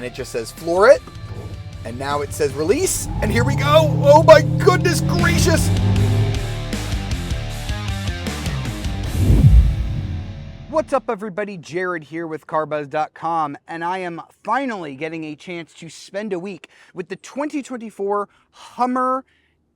and it just says floor it, and now it says release, and here we go. Oh my goodness gracious. What's up everybody, Jared here with carbuzz.com, and I am finally getting a chance to spend a week with the 2024 Hummer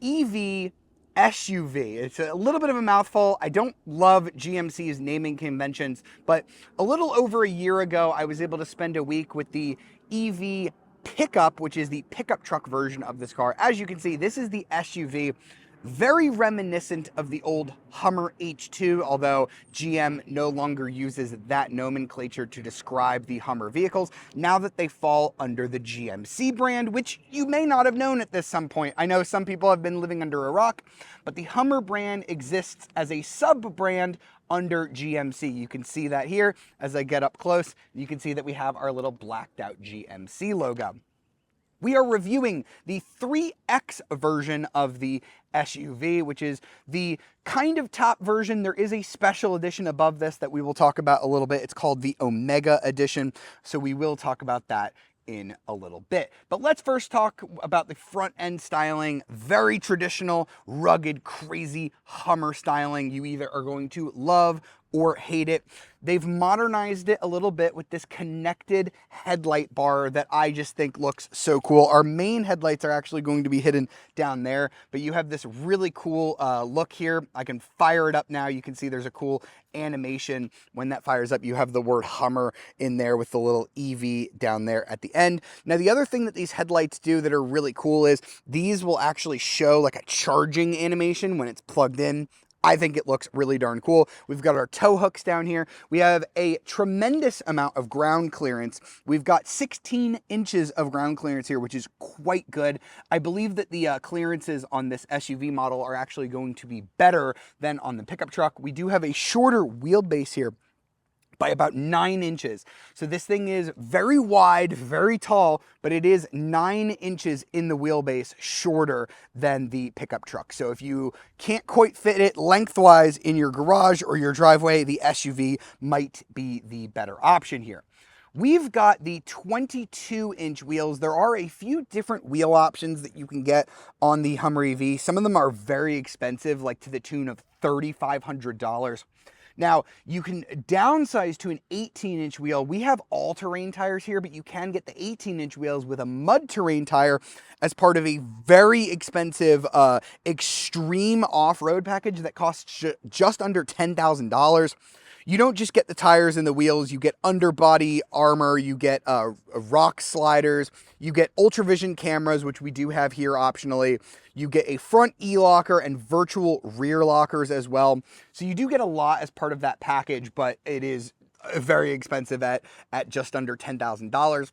EV SUV. It's a little bit of a mouthful. I don't love GMC's naming conventions, but a little over a year ago, I was able to spend a week with the EV pickup, which is the pickup truck version of this car. As you can see, this is the SUV. Very reminiscent of the old Hummer H2, although GM no longer uses that nomenclature to describe the Hummer vehicles, now that they fall under the GMC brand, which you may not have known at this some point. I know some people have been living under a rock, but the Hummer brand exists as a sub-brand under GMC. You can see that here as I get up close. You can see that we have our little blacked out GMC logo. We are reviewing the 3X version of the SUV, which is the kind of top version. There is a special edition above this that we will talk about a little bit. It's called the Omega Edition, so we will talk about that in a little bit. But let's first talk about the front end styling. Very traditional, rugged, crazy Hummer styling. You either are going to love or hate it. They've modernized it a little bit with this connected headlight bar that I just think looks so cool. Our main headlights are actually going to be hidden down there, but you have this really cool look here. I can fire it up now. You can see there's a cool animation. When that fires up, you have the word Hummer in there with the little EV down there at the end. Now, the other thing that these headlights do that are really cool is these will actually show like a charging animation when it's plugged in. I think it looks really darn cool. We've got our tow hooks down here. We have a tremendous amount of ground clearance. We've got 16 inches of ground clearance here, which is quite good. I believe that the clearances on this SUV model are actually going to be better than on the pickup truck. We do have a shorter wheelbase here by about 9 inches. So this thing is very wide, very tall, but it is 9 inches in the wheelbase shorter than the pickup truck. So if you can't quite fit it lengthwise in your garage or your driveway, the SUV might be the better option here. We've got the 22-inch wheels. There are a few different wheel options that you can get on the Hummer EV. Some of them are very expensive, like to the tune of $3,500. Now, you can downsize to an 18-inch wheel. We have all-terrain tires here, but you can get the 18-inch wheels with a mud terrain tire as part of a very expensive extreme off-road package that costs just under $10,000. You don't just get the tires and the wheels, you get underbody armor, you get rock sliders, you get ultravision cameras, which we do have here optionally. You get a front e-locker and virtual rear lockers as well. So you do get a lot as part of that package, but it is very expensive at just under $10,000.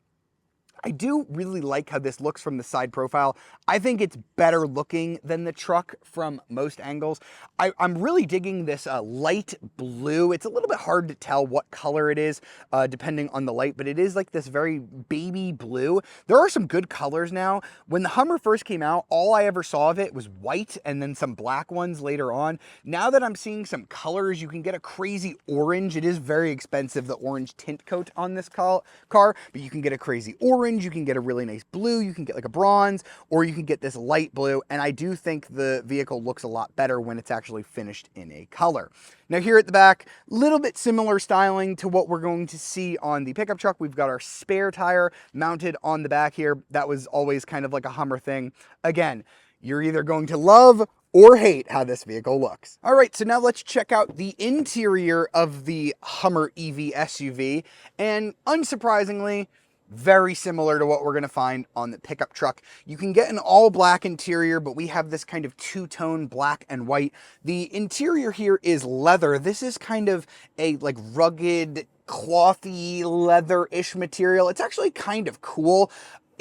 I do really like how this looks from the side profile. I think it's better looking than the truck from most angles. I'm really digging this light blue. It's a little bit hard to tell what color it is depending on the light, but it is like this very baby blue. There are some good colors now. When the Hummer first came out, all I ever saw of it was white and then some black ones later on. Now that I'm seeing some colors, you can get a crazy orange. It is very expensive, the orange tint coat on this car, but you can get a crazy orange. You can get a really nice blue, you can get like a bronze, or you can get this light blue, and I do think the vehicle looks a lot better when it's actually finished in a color. Now here at the back, a little bit similar styling to what we're going to see on the pickup truck. We've got our spare tire mounted on the back here. That was always kind of like a Hummer thing. Again, you're either going to love or hate how this vehicle looks. All right, so now let's check out the interior of the Hummer EV SUV, and unsurprisingly, very similar to what we're going to find on the pickup truck. You can get an all black interior, but we have this kind of two-tone black and white. The interior here is leather. This is kind of a like rugged, clothy, leather-ish material. It's actually kind of cool.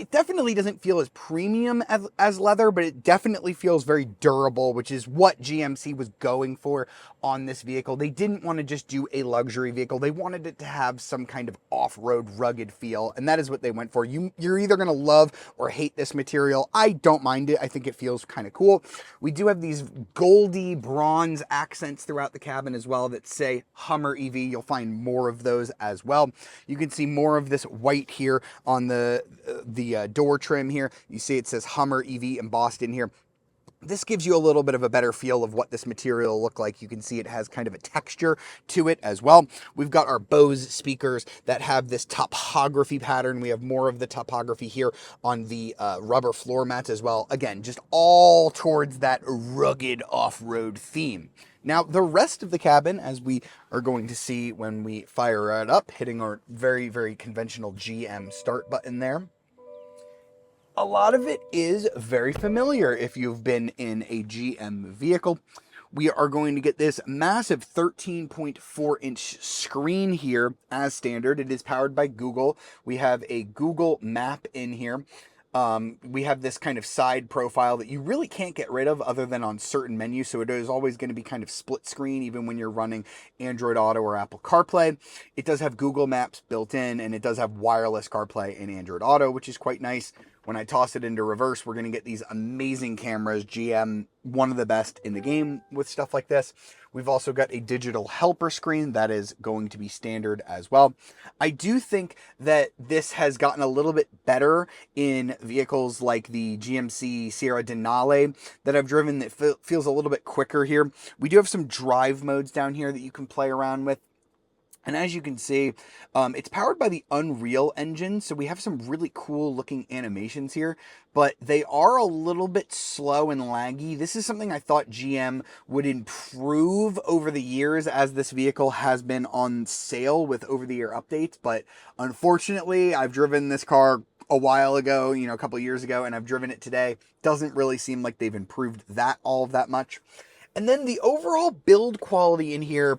it definitely doesn't feel as premium as leather, but it definitely feels very durable, which is what GMC was going for on this vehicle. They didn't want to just do a luxury vehicle. They wanted it to have some kind of off-road rugged feel, and that is what they went for. You're either going to love or hate this material. I don't mind it. I think it feels kind of cool. We do have these goldy bronze accents throughout the cabin as well that say Hummer EV. You'll find more of those as well. You can see more of this white here on the door trim here. You see it says Hummer EV embossed in here. This gives you a little bit of a better feel of what this material will look like. You can see it has kind of a texture to it as well. We've got our Bose speakers that have this topography pattern. We have more of the topography here on the rubber floor mats as well. Again, just all towards that rugged off-road theme. Now, the rest of the cabin, as we are going to see when we fire it up, hitting our very, very conventional GM start button there, a lot of it is very familiar if you've been in a GM vehicle. We are going to get this massive 13.4-inch screen here as standard. It is powered by Google. We have a Google map in here. We have this kind of side profile that you really can't get rid of other than on certain menus. So it is always going to be kind of split screen, even when you're running Android Auto or Apple CarPlay. It does have Google Maps built in, and it does have wireless CarPlay in Android Auto, which is quite nice. When I toss it into reverse, we're going to get these amazing cameras. GM, one of the best in the game with stuff like this. We've also got a digital helper screen that is going to be standard as well. I do think that this has gotten a little bit better in vehicles like the GMC Sierra Denali that I've driven that feels a little bit quicker here. We do have some drive modes down here that you can play around with. And as you can see, it's powered by the Unreal Engine, so we have some really cool looking animations here, but they are a little bit slow and laggy. This is something I thought GM would improve over the years as this vehicle has been on sale with over-the-air updates, but unfortunately, I've driven this car a while ago, a couple of years ago, and I've driven it today. Doesn't really seem like they've improved all of that much. And then the overall build quality in here,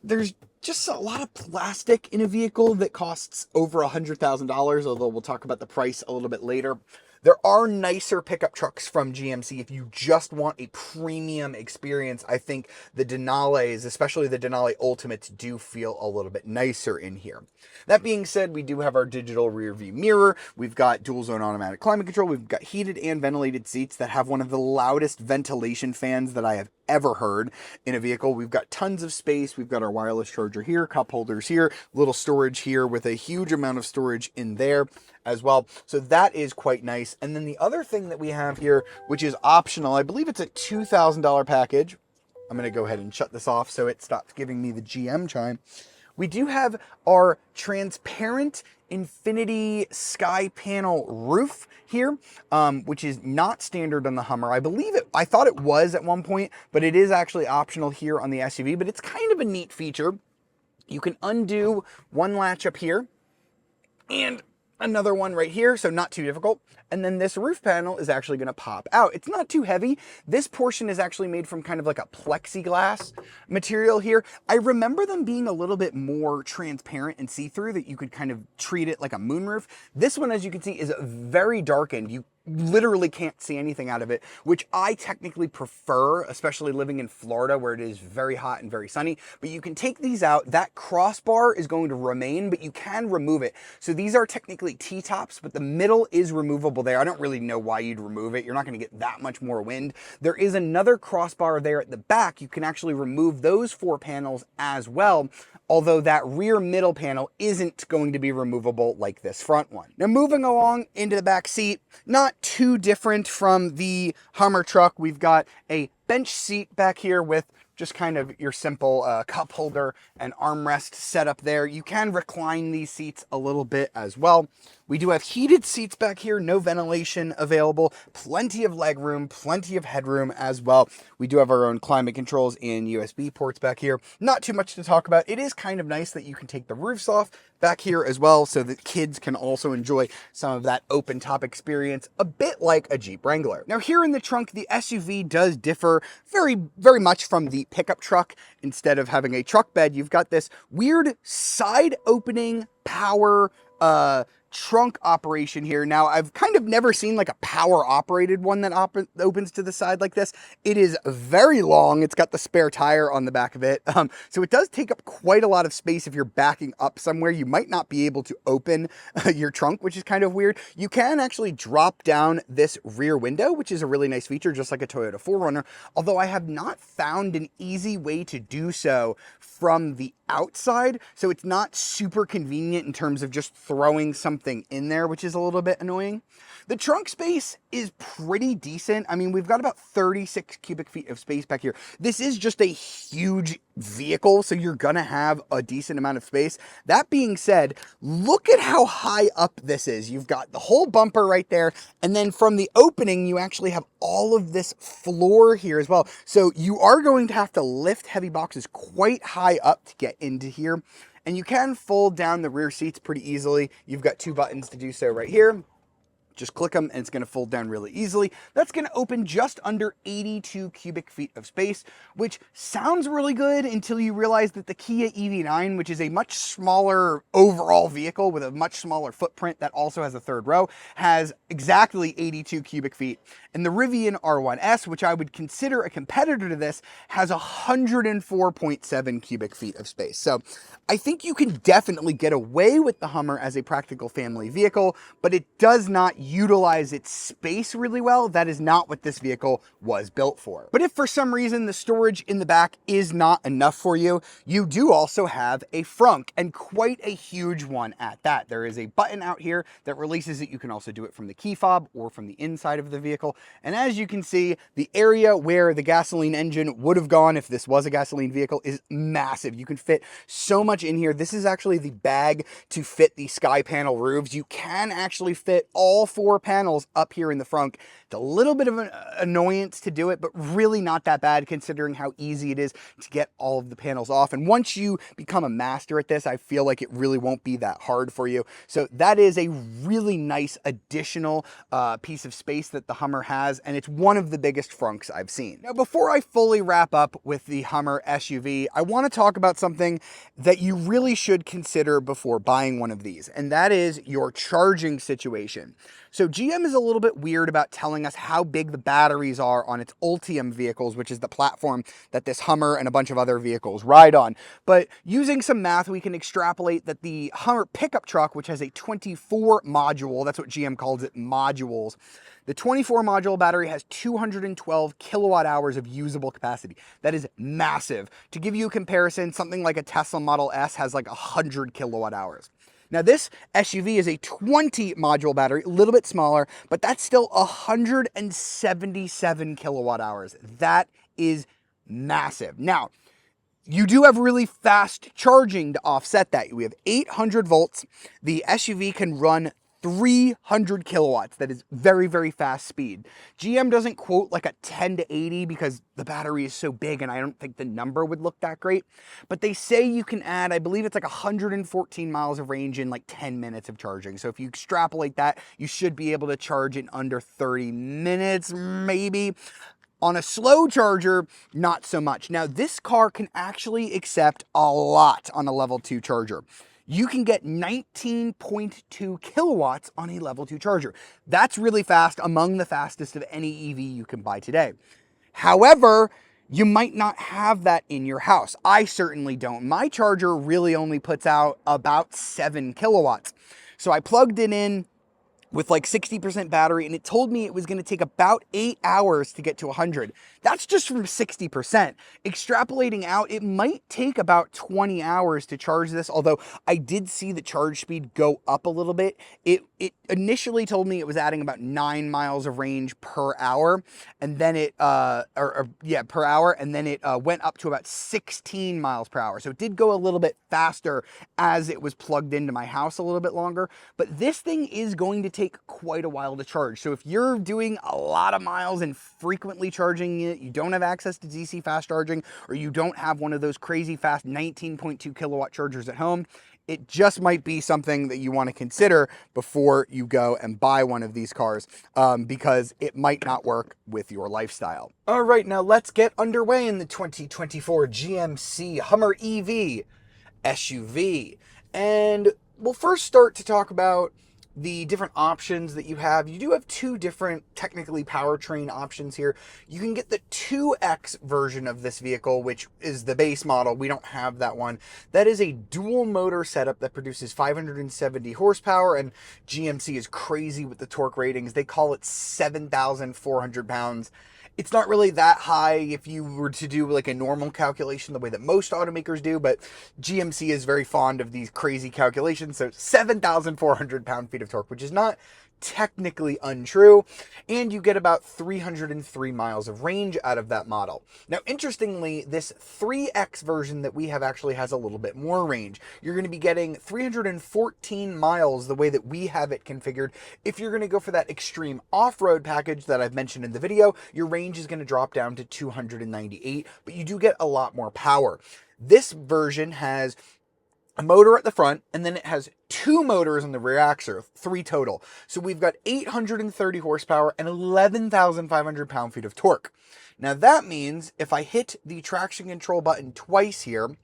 there's just a lot of plastic in a vehicle that costs over $100,000, although we'll talk about the price a little bit later. There are nicer pickup trucks from GMC. If you just want a premium experience, I think the Denali's, especially the Denali Ultimates, do feel a little bit nicer in here. That being said, we do have our digital rear view mirror. We've got dual zone automatic climate control. We've got heated and ventilated seats that have one of the loudest ventilation fans that I have ever heard in a vehicle. We've got tons of space. We've got our wireless charger here, cup holders here, little storage here with a huge amount of storage in there as well. So that is quite nice. And then the other thing that we have here, which is optional, I believe it's a $2,000 package. I'm going to go ahead and shut this off so it stops giving me the GM chime. We do have our transparent infinity sky panel roof here, which is not standard on the Hummer. I thought it was at one point, but it is actually optional here on the SUV, but it's kind of a neat feature. You can undo one latch up here and another one right here, so not too difficult. And then this roof panel is actually going to pop out. It's not too heavy. This portion is actually made from kind of like a plexiglass material here. I remember them being a little bit more transparent and see-through, that you could kind of treat it like a moonroof. This one, as you can see, is very darkened. You literally can't see anything out of it, which I technically prefer, especially living in Florida where it is very hot and very sunny. But you can take these out. That crossbar is going to remain, but you can remove it. So these are technically T-tops, but the middle is removable there. I don't really know why you'd remove it. You're not going to get that much more wind. There is another crossbar there at the back. You can actually remove those 4 panels as well, although that rear middle panel isn't going to be removable like this front one. Now, moving along into the back seat, not too different from the Hummer truck. We've got a bench seat back here with just kind of your simple cup holder and armrest setup there. You can recline these seats a little bit as well. We do have heated seats back here, no ventilation available, plenty of leg room, plenty of headroom as well. We do have our own climate controls and USB ports back here. Not too much to talk about. It is kind of nice that you can take the roofs off back here as well, so that kids can also enjoy some of that open top experience, a bit like a Jeep Wrangler. Now, here in the trunk, the SUV does differ very, very much from the pickup truck. Instead of having a truck bed, you've got this weird side opening power trunk operation here. Now, I've kind of never seen like a power operated one that opens to the side like this. It is very long. It's got the spare tire on the back of it. So it does take up quite a lot of space. If you're backing up somewhere, you might not be able to open your trunk, which is kind of weird. You can actually drop down this rear window, which is a really nice feature, just like a Toyota 4Runner, although I have not found an easy way to do so from the outside. So it's not super convenient in terms of just throwing something in there, which is a little bit annoying. The trunk space is pretty decent. I mean, we've got about 36 cubic feet of space back here. This is just a huge vehicle, so you're gonna have a decent amount of space. That being said, look at how high up this is. You've got the whole bumper right there, and then from the opening, you actually have all of this floor here as well. So you are going to have to lift heavy boxes quite high up to get into here. And you can fold down the rear seats pretty easily. You've got two buttons to do so right here. Just click them and it's going to fold down really easily. That's going to open just under 82 cubic feet of space, which sounds really good until you realize that the Kia EV9, which is a much smaller overall vehicle with a much smaller footprint that also has a third row, has exactly 82 cubic feet. And the Rivian R1S, which I would consider a competitor to this, has 104.7 cubic feet of space. So I think you can definitely get away with the Hummer as a practical family vehicle, but it does not utilize its space really well. That is not what this vehicle was built for. But if for some reason the storage in the back is not enough for you, you do also have a frunk, and quite a huge one at that. There is a button out here that releases it. You can also do it from the key fob or from the inside of the vehicle. And as you can see, the area where the gasoline engine would have gone if this was a gasoline vehicle is massive. You can fit so much in here. This is actually the bag to fit the sky panel roofs. You can actually fit all 4 panels up here in the front. It's a little bit of an annoyance to do it, but really not that bad considering how easy it is to get all of the panels off. And once you become a master at this, I feel like it really won't be that hard for you. So that is a really nice additional piece of space that the Hummer has, and it's one of the biggest frunks I've seen. Now, before I fully wrap up with the Hummer SUV, I want to talk about something that you really should consider before buying one of these, and that is your charging situation. So GM is a little bit weird about telling us how big the batteries are on its Ultium vehicles, which is the platform that this Hummer and a bunch of other vehicles ride on. But using some math, we can extrapolate that the Hummer pickup truck, which has a 24 module, that's what GM calls it, modules. The 24 module battery has 212 kilowatt hours of usable capacity. That is massive. To give you a comparison, something like a Tesla Model S has like 100 kilowatt hours. Now this SUV is a 20 module battery, a little bit smaller, but that's still 177 kilowatt hours. That is massive. Now, you do have really fast charging to offset that. We have 800 volts. The SUV can run 300 kilowatts. That is very, very fast speed. GM doesn't quote like a 10 to 80 because the battery is so big and I don't think the number would look that great. But they say you can add, I believe it's like 114 miles of range in like 10 minutes of charging. So if you extrapolate that, you should be able to charge in under 30 minutes, maybe. On a slow charger, not so much. Now, this car can actually accept a lot on a level 2 charger. You can get 19.2 kilowatts on a level 2 charger. That's really fast, among the fastest of any EV you can buy today. However, you might not have that in your house. I certainly don't. My charger really only puts out about 7 kilowatts. So I plugged it in with like 60% battery, and it told me it was going to take about 8 hours to get to 100. That's just from 60%. Extrapolating out, it might take about 20 hours to charge this, although I did see the charge speed go up a little bit. It initially told me it was adding about 9 miles of range per hour, and then it, per hour, and then it went up to about 16 miles per hour. So it did go a little bit faster as it was plugged into my house a little bit longer, but this thing is going to take quite a while to charge. So if you're doing a lot of miles and frequently charging it, you don't have access to DC fast charging, or you don't have one of those crazy fast 19.2 kilowatt chargers at home, it just might be something that you want to consider before you go and buy one of these cars, because it might not work with your lifestyle. All right, now let's get underway in the 2024 GMC Hummer EV SUV. And we'll first start to talk about the different options that you have. You do have two different technically powertrain options here. You can get the 2X version of this vehicle, which is the base model. We don't have that one. That is a dual motor setup that produces 570 horsepower, and GMC is crazy with the torque ratings. They call it 7,400 pounds. It's not really that high if you were to do like a normal calculation the way that most automakers do, but GMC is very fond of these crazy calculations. So 7,400 pound-feet of torque, which is not technically untrue, and you get about 303 miles of range out of that model. Now, interestingly, this 3X version that we have actually has a little bit more range. You're going to be getting 314 miles the way that we have it configured. If you're going to go for that extreme off-road package that I've mentioned in the video, your range is going to drop down to 298, but you do get a lot more power. This version has a motor at the front, and then it has two motors on the rear axle, 3 total. So we've got 830 horsepower and 11,500 pound-feet of torque. Now that means if I hit the traction control button twice here,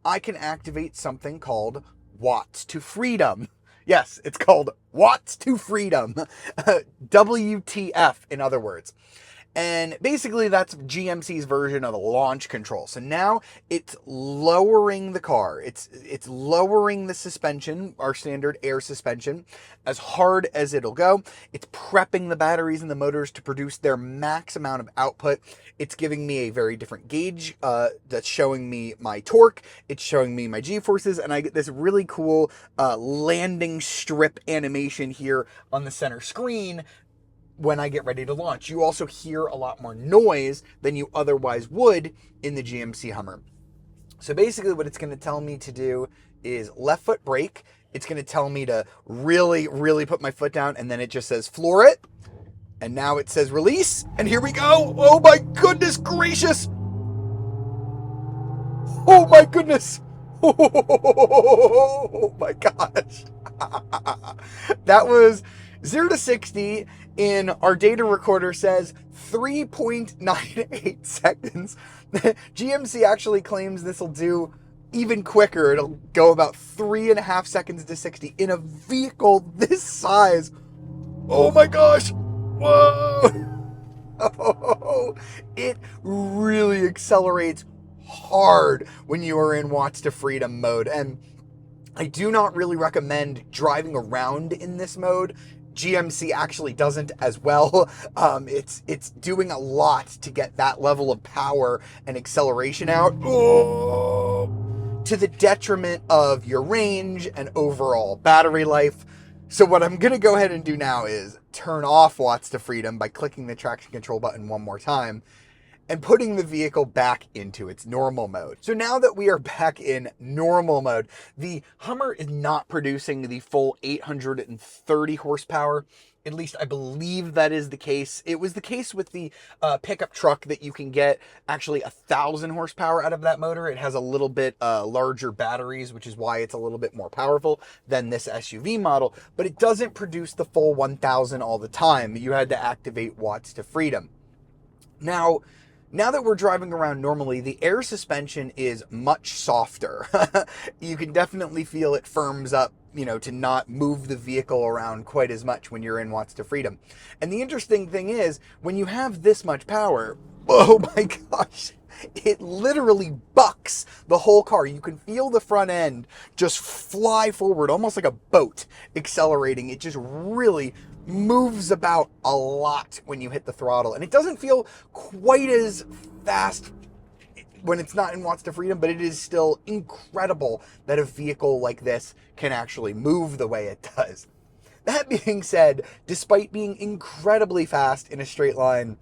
I can activate something called Watts to Freedom. Yes, it's called Watts to Freedom. WTF, in other words. And basically that's GMC's version of a launch control. So now it's lowering the car. It's lowering the suspension, our standard air suspension, as hard as it'll go. It's prepping the batteries and the motors to produce their max amount of output. It's giving me a very different gauge that's showing me my torque. It's showing me my G-forces, and I get this really cool landing strip animation here on the center screen when I get ready to launch. You also hear a lot more noise than you otherwise would in the GMC Hummer. So basically what it's going to tell me to do is left foot brake. It's going to tell me to really, really put my foot down, and then it just says floor it. And now it says release, and here we go. Oh my goodness gracious. Oh my goodness. Oh my gosh. That was 0 to 60 in our data recorder says 3.98 seconds. GMC actually claims this will do even quicker. It'll go about 3.5 seconds to 60 in a vehicle this size. Oh my gosh. Whoa. Oh, it really accelerates hard when you are in Watts to Freedom mode. And I do not really recommend driving around in this mode. GMC actually doesn't as well. It's doing a lot to get that level of power and acceleration out, to the detriment of your range and overall battery life. So what I'm gonna go ahead and do now is turn off Watts to Freedom by clicking the traction control button one more time and putting the vehicle back into its normal mode. So now that we are back in normal mode, the Hummer is not producing the full 830 horsepower. At least I believe that is the case. It was the case with the pickup truck that you can get actually 1,000 horsepower out of that motor. It has a little bit larger batteries, which is why it's a little bit more powerful than this SUV model, but it doesn't produce the full 1,000 all the time. You had to activate Watts to Freedom. Now that we're driving around normally, the air suspension is much softer. You can definitely feel it firms up, to not move the vehicle around quite as much when you're in Watts to Freedom. And the interesting thing is, when you have this much power, oh my gosh, it literally bucks the whole car. You can feel the front end just fly forward, almost like a boat accelerating. It just really moves about a lot when you hit the throttle, and it doesn't feel quite as fast when it's not in Watts to Freedom, but it is still incredible that a vehicle like this can actually move the way it does. That being said, despite being incredibly fast in a straight line,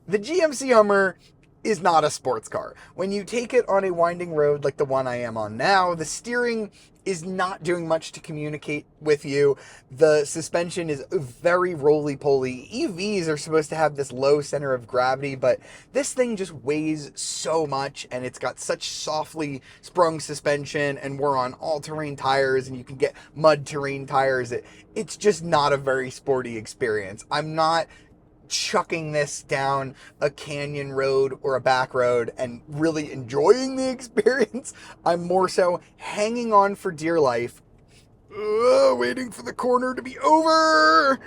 the GMC Hummer is not a sports car. When you take it on a winding road like the one I am on now, the steering is not doing much to communicate with you. The suspension is very roly-poly. EVs are supposed to have this low center of gravity, but this thing just weighs so much, and it's got such softly sprung suspension, and we're on all-terrain tires, and you can get mud terrain tires. It's just not a very sporty experience. I'm not chucking this down a canyon road or a back road and really enjoying the experience. I'm more so hanging on for dear life, waiting for the corner to be over.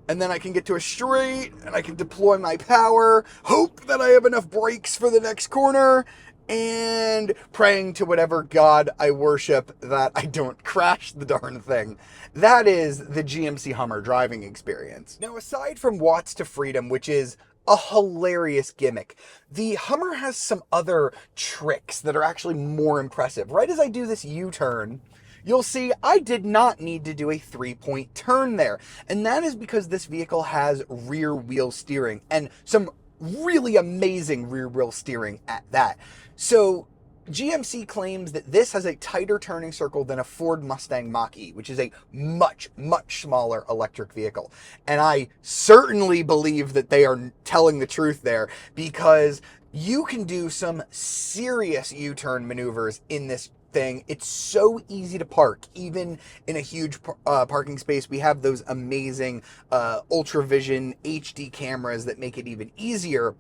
And then I can get to a straight, and I can deploy my power, hope that I have enough brakes for the next corner, and praying to whatever god I worship that I don't crash the darn thing. That is the GMC Hummer driving experience. Now, aside from watts to freedom, which is a hilarious gimmick, the Hummer has some other tricks that are actually more impressive. Right as I do this U-turn, you'll see I did not need to do a 3-point turn there. And that is because this vehicle has rear wheel steering, and some really amazing rear wheel steering at that. So GMC claims that this has a tighter turning circle than a Ford Mustang Mach-E, which is a much, much smaller electric vehicle. And I certainly believe that they are telling the truth there, because you can do some serious U-turn maneuvers in this thing. It's so easy to park, even in a huge parking space. We have those amazing UltraVision HD cameras that make it even easier.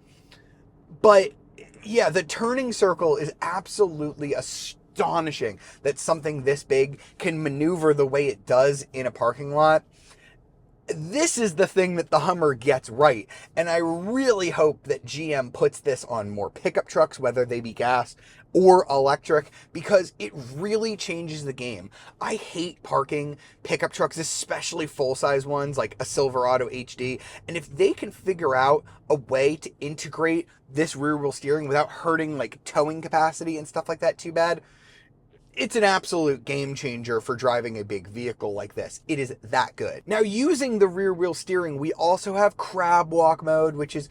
But yeah, the turning circle is absolutely astonishing that something this big can maneuver the way it does in a parking lot. This is the thing that the Hummer gets right, and I really hope that GM puts this on more pickup trucks, whether they be gas or electric, because it really changes the game. I hate parking pickup trucks, especially full-size ones like a Silverado HD, and if they can figure out a way to integrate this rear wheel steering without hurting like towing capacity and stuff like that too bad, it's an absolute game changer for driving a big vehicle like this. It is that good. Now, using the rear wheel steering, we also have crab walk mode, which is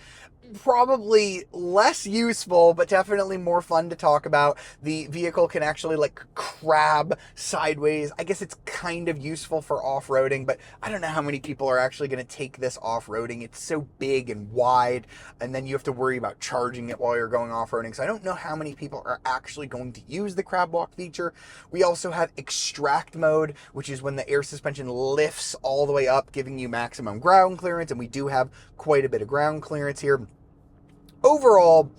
probably less useful, but definitely more fun to talk about. The vehicle can actually like crab sideways. I guess it's kind of useful for off-roading, but I don't know how many people are actually going to take this off-roading. It's so big and wide, and then you have to worry about charging it while you're going off-roading. So I don't know how many people are actually going to use the crab walk feature. We also have extract mode, which is when the air suspension lifts all the way up, giving you maximum ground clearance, and we do have quite a bit of ground clearance here. Overall,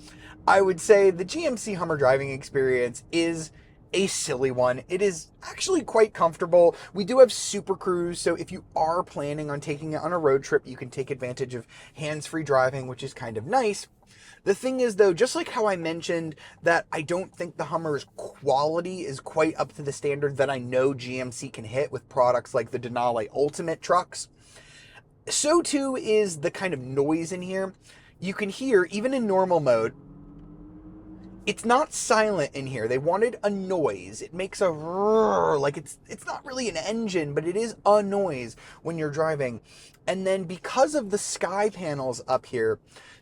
I would say the GMC Hummer driving experience is a silly one. It is actually quite comfortable. We do have Super Cruise, so if you are planning on taking it on a road trip, you can take advantage of hands-free driving, which is kind of nice. The thing is, though, just like how I mentioned that I don't think the Hummer's quality is quite up to the standard that I know GMC can hit with products like the Denali Ultimate trucks, so too is the kind of noise in here. You can hear, even in normal mode, it's not silent in here. They wanted a noise. It makes a roar, like it's not really an engine, but it is a noise when you're driving. And then because of the sky panels up here,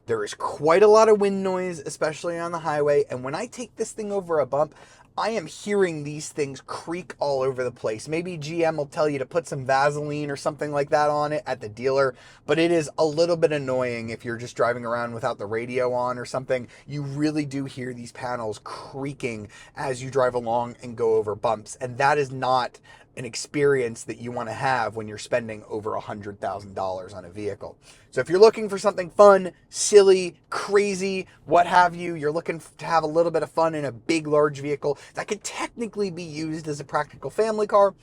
there is quite a lot of wind noise, especially on the highway. And when I take this thing over a bump, I am hearing these things creak all over the place. Maybe GM will tell you to put some Vaseline or something like that on it at the dealer, but it is a little bit annoying if you're just driving around without the radio on or something. You really do hear these panels creaking as you drive along and go over bumps, and that is not an experience that you want to have when you're spending over $100,000 on a vehicle. So if you're looking for something fun, silly, crazy, what have you, you're looking to have a little bit of fun in a big, large vehicle that could technically be used as a practical family car,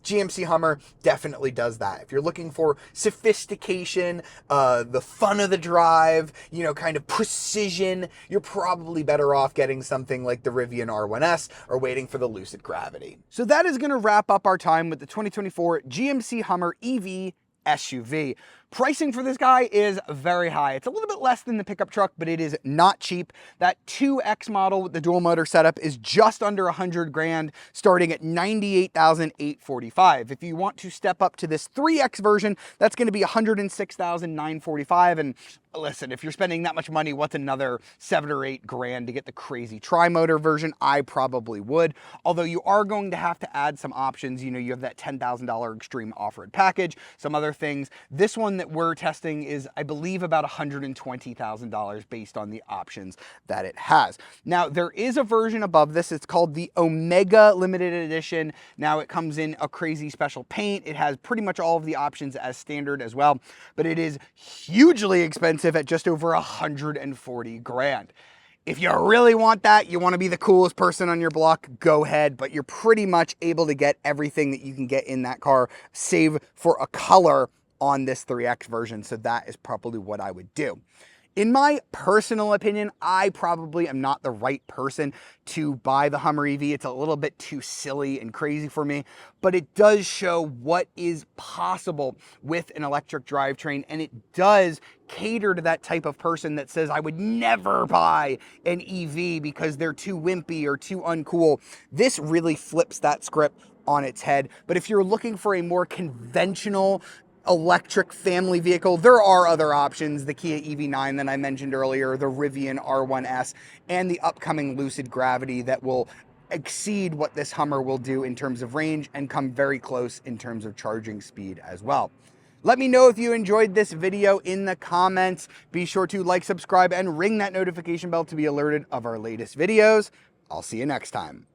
GMC Hummer definitely does that. If you're looking for sophistication, the fun of the drive, you know, kind of precision, you're probably better off getting something like the Rivian R1S or waiting for the Lucid Gravity. So that is going to wrap up our time with the 2024 GMC Hummer EV SUV. Pricing for this guy is very high. It's a little bit less than the pickup truck, but it is not cheap. That 2X model with the dual motor setup is just under 100 grand, starting at $98,845. If you want to step up to this 3X version, that's going to be $106,945. And listen, if you're spending that much money, what's another 7 or 8 grand to get the crazy tri-motor version? I probably would. Although you are going to have to add some options. You know, you have that $10,000 extreme off-road package, some other things. This one that we're testing is, I believe, about $120,000 based on the options that it has. Now, there is a version above this. It's called the Omega Limited Edition. Now, it comes in a crazy special paint. It has pretty much all of the options as standard as well, but it is hugely expensive at just over 140 grand. If you really want that, you want to be the coolest person on your block, go ahead, but you're pretty much able to get everything that you can get in that car, save for a color on this 3X version. So that is probably what I would do. In my personal opinion, I probably am not the right person to buy the Hummer EV. It's a little bit too silly and crazy for me, but it does show what is possible with an electric drivetrain, and it does cater to that type of person that says, I would never buy an EV because they're too wimpy or too uncool. This really flips that script on its head. But if you're looking for a more conventional electric family vehicle, there are other options. The Kia EV9 that I mentioned earlier, the Rivian R1S, and the upcoming Lucid Gravity that will exceed what this Hummer will do in terms of range and come very close in terms of charging speed as well. Let me know if you enjoyed this video in the comments. Be sure to like, subscribe, and ring that notification bell to be alerted of our latest videos. I'll see you next time.